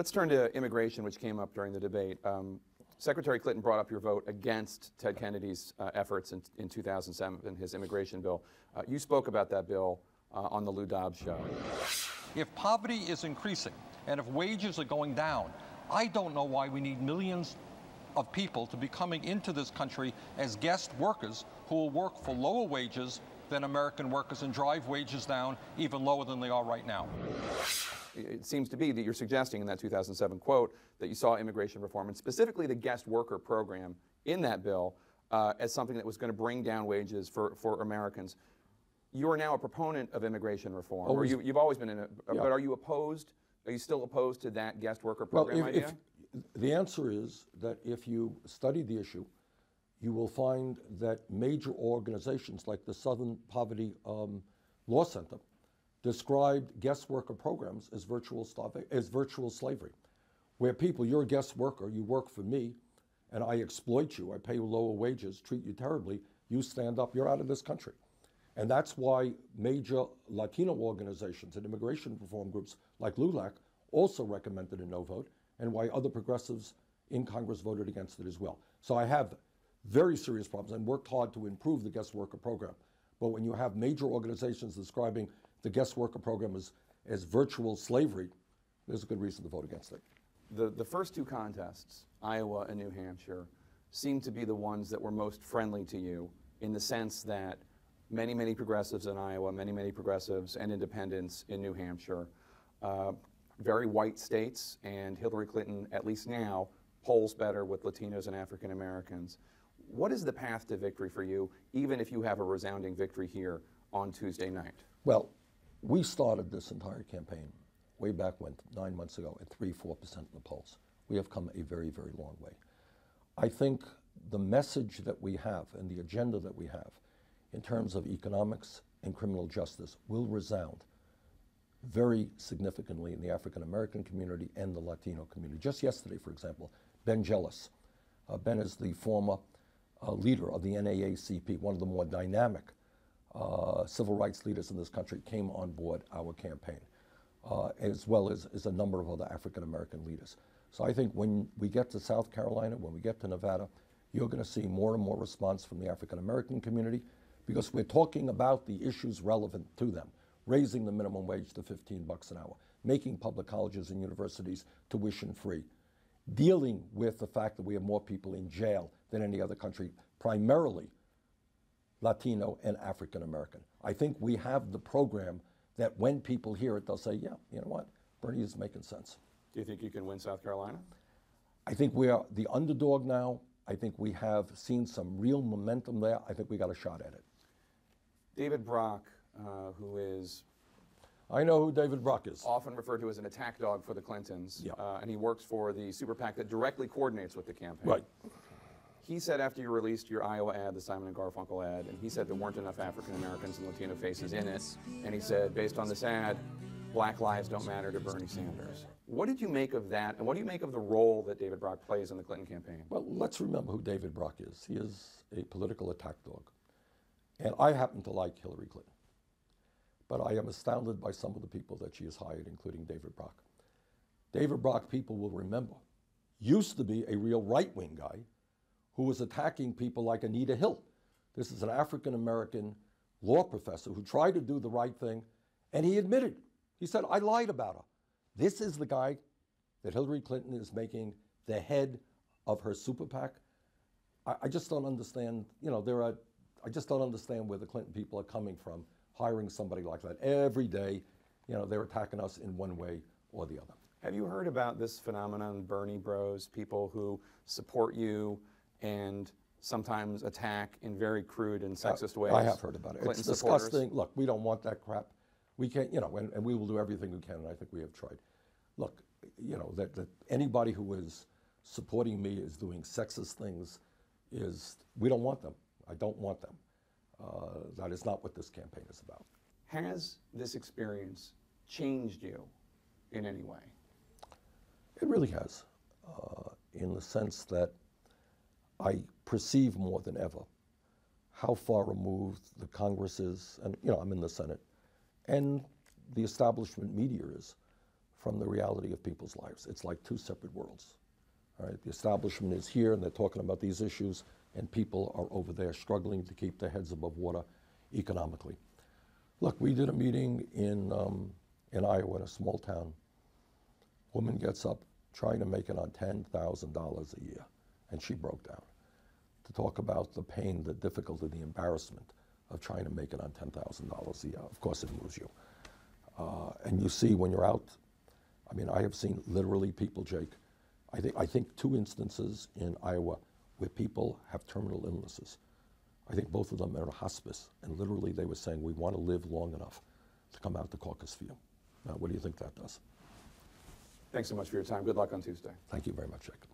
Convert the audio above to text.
Let's turn to immigration, which came up during the debate. Secretary Clinton brought up your vote against Ted Kennedy's efforts in 2007, his immigration bill. You spoke about that bill on the Lou Dobbs show. If poverty is increasing and if wages are going down, I don't know why we need millions of people to be coming into this country as guest workers who will work for lower wages than American workers and drive wages down even lower than they are right now. It seems to be that you're suggesting in that 2007 quote that you saw immigration reform, and specifically the guest worker program in that bill, as something that was going to bring down wages for Americans. You are now a proponent of immigration reform, or you've always been in it, but are you opposed? Are you still opposed to that guest worker program idea? The answer is that if you study the issue, you will find that major organizations like the Southern Poverty Law Center described guest worker programs as virtual slavery, where people, you're a guest worker, you work for me, and I exploit you, I pay you lower wages, treat you terribly, you stand up, you're out of this country. And that's why major Latino organizations and immigration reform groups like LULAC also recommended a no vote, and why other progressives in Congress voted against it as well. So I have very serious problems and worked hard to improve the guest worker program. But when you have major organizations describing the guest worker program as virtual slavery, there's a good reason to vote against it. The first two contests, Iowa and New Hampshire, seem to be the ones that were most friendly to you, in the sense that many progressives in Iowa, many progressives and independents in New Hampshire, very white states, and Hillary Clinton, at least now, polls better with Latinos and African Americans. What is the path to victory for you, even if you have a resounding victory here on Tuesday night? Well, we started this entire campaign way back when, 9 months ago, at 3-4% in the polls. We have come a very long way. I think the message that we have and the agenda that we have in terms of economics and criminal justice will resound very significantly in the African American community and the Latino community. Just yesterday, for example, Ben Jealous. Ben is the former leader of the NAACP, one of the more dynamic civil rights leaders in this country, came on board our campaign, as well as a number of other African American leaders. So I think when we get to South Carolina, when we get to Nevada, you're going to see more and more response from the African American community, because we're talking about the issues relevant to them. Raising the minimum wage to $15 an hour, making public colleges and universities tuition free, dealing with the fact that we have more people in jail than any other country, primarily Latino and African American. I think we have the program that when people hear it, they'll say, yeah, you know what, Bernie is making sense. Do you think you can win South Carolina? I think we are the underdog now. I think we have seen some real momentum there. I think we got a shot at it. David Brock, who is... I know who David Brock is. Often referred to as an attack dog for the Clintons. Yeah. And he works for the super PAC that directly coordinates with the campaign. Right. He said after you released your Iowa ad, the Simon & Garfunkel ad, and he said there weren't enough African Americans and Latino faces in it. And he said, based on this ad, black lives don't matter to Bernie Sanders. What did you make of that, and what do you make of the role that David Brock plays in the Clinton campaign? Well, let's remember who David Brock is. He is a political attack dog. And I happen to like Hillary Clinton. But I am astounded by some of the people that she has hired, including David Brock. David Brock, people will remember, used to be a real right-wing guy who was attacking people like Anita Hill. This is an African-American law professor who tried to do the right thing, and he admitted. He said, I lied about her. This is the guy that Hillary Clinton is making the head of her super PAC. I just don't understand, you know, I just don't understand where the Clinton people are coming from, hiring somebody like that. Every day, you know, they're attacking us in one way or the other. Have you heard about this phenomenon, Bernie bros, people who support you and sometimes attack in very crude and sexist ways? I have heard about it. Clinton it's disgusting. Look, we don't want that crap. We can't, you know, and we will do everything we can, and I think we have tried. Look, you know, that anybody who is supporting me is doing sexist things we don't want them. I don't want them. That is not what this campaign is about. Has this experience changed you in any way? It really has, in the sense that I perceive more than ever how far removed the Congress is, and you know, I'm in the Senate, and the establishment media is from the reality of people's lives. It's like two separate worlds. All right? The establishment is here and they're talking about these issues, and people are over there struggling to keep their heads above water economically. Look, we did a meeting in Iowa, in a small town. Woman gets up trying to make it on $10,000 a year, and she broke down to talk about the pain, the difficulty, the embarrassment of trying to make it on $10,000 a year. Of course it moves you. And you see when you're out, I mean, I have seen literally people, Jake, I think 2 instances in Iowa where people have terminal illnesses. I think both of them are in a hospice, and literally they were saying, we want to live long enough to come out to caucus for you. Now, what do you think that does? Thanks so much for your time. Good luck on Tuesday. Thank you very much, Jacob.